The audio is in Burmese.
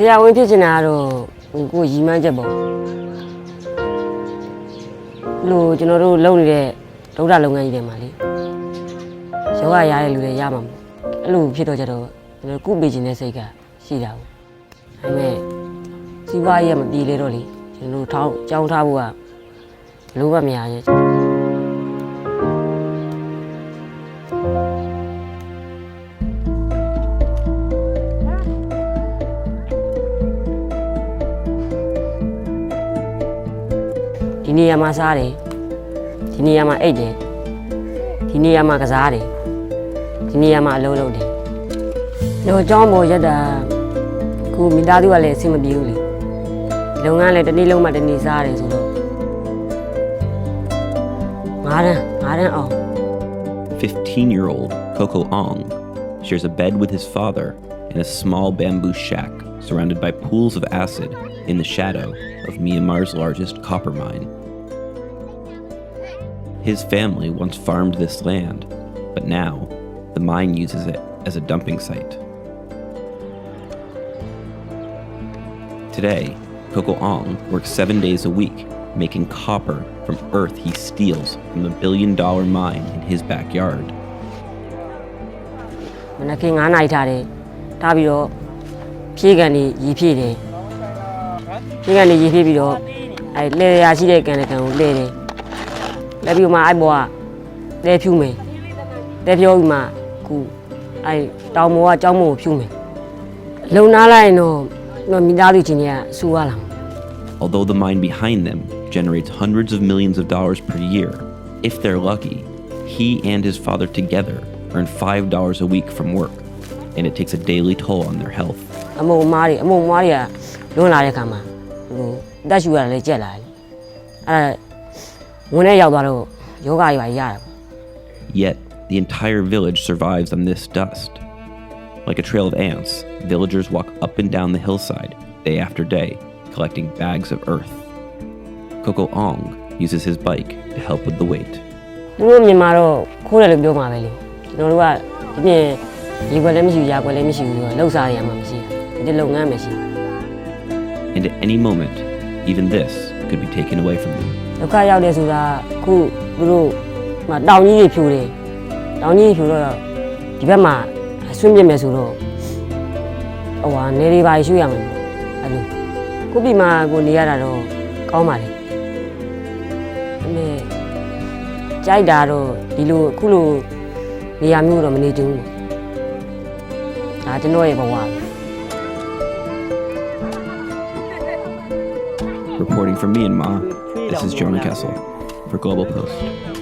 ရာဝန်ဖြစ်ချင်တာကတော့ကိုရီမန်းချက်ပေါ့လို့ကျွန်တော်တို့လုပ်နေတဲ့ဒုဒ္ဒလုပ်ငန်းကြီးတွေမှာလေယောဂရတဲ့လူတွေရမှာမို့အဲ့လိုဖြစ်တော့ကြတော့ကျွန်တော်ကုပေးခြင်းတဲ့စိတ်ကရှိတာပေါ့ဒါပေမဲ့စီးပွားရေးမပြေလေတော့လေကျွန်တော်ထောင်းကြောင်းထားဖို့ကလိုဘမရရဲ့ဒီနေရာမှာစားတယ်ဒီနေရာမှာအိတ်တယ်ဒီနေရာမှာကစားတယ်ဒီနေရာမှာအလုပ်လုပ်တယ်တော့အကြောင်းပေါ်ရက်တာကိုမိသားစုကလည်းအဆင်မပြေဘူးလေလုပ်ငန်းလည်းတစ်နေ့လုံးမှတစ်နေ့စားတယ်ဆိုတော့ငါးတန်းအောင် 15-year-old Coco Ong shares a bed with his father in a small bamboo shack surrounded by pools of acid in the shadow of Myanmar's largest copper mine. His family once farmed this land, but now the mine uses it as a dumping site. Today, Coco Ong works 7 days a week, making copper from earth he steals from the billion-dollar mine in his backyard. မနက်ခင်း9 နာရီထားတယ်ထားပြီးတော့ဖြည့်ကန်နေရီဖြည့်တယ်ဖြည့်ကန်နေရီဖြည့်ပြီးတော့အဲလဲရရှိတဲ့ကန်ကိုလဲတယ်လဲပြီးမှအဲ့ဘောကလဲဖြူမယ်လဲပြောပြီးမှခုအဲတောင်မောကကြောင်းမောကိုဖြူမယ်လုံနာလိုက်ရင်တော့မိသားစုချင်းတွေကစူရလာမှာ Although the mine behind them generates hundreds of millions of dollars per year, if they're lucky, he and his father together earn $5 a week from work, and it takes a daily toll on their health. အမုံမားတွေကလွန်လာတဲ့ခါမှာဟိုတက်ရှူရတယ်လည်းကြက်လာတယ်အဲ့ဒါဝင်နဲ့ရောက်သွားတော့ယောဂတွေပါရတာ Yet, the entire village survives on this dust. Like a trail of ants, villagers walk up and down the hillside, day after day, collecting bags of earth. Coco Ong uses his bike to help with the weight. သူတို့မြန်မာတော့ခိုးတယ်လို့ပြောမှာပဲလေကျွန်တော်တို့ကဒီပြင်ရေခွက်လည်းမရှိဘူးရာခွက်လည်းမရှိဘူးဆိုတော့လှုပ်ရှားရမှာမရှိဘူးဒီလုပ်ငန်းမရှိ And at any moment, even this could be taken away from them. ဒုက္ခရောက်တယ်ဆိုတာခုသူတို့တောင်ကြီးတွေဖြိုတယ်တောင်ကြီးဖြိုတော့ဒီဘက်မှာဆွင့်ပြစ်မယ်ဆိုတော့ဟိုဟာနေတွေပါရွှေ့ရမယ်အဲ့လိုခုပြီမှာကိုနေရတာတော့ကောင်းပါလေအမေကြိုက်တာတော့ဒီလိုအခုလိုနေရာမျိုးတော့မနေချင်ဘူးဒါကျွန်တော်ရဲ့ဘဝ Reporting from Myanmar, this is Jonah Kessel for Global Post.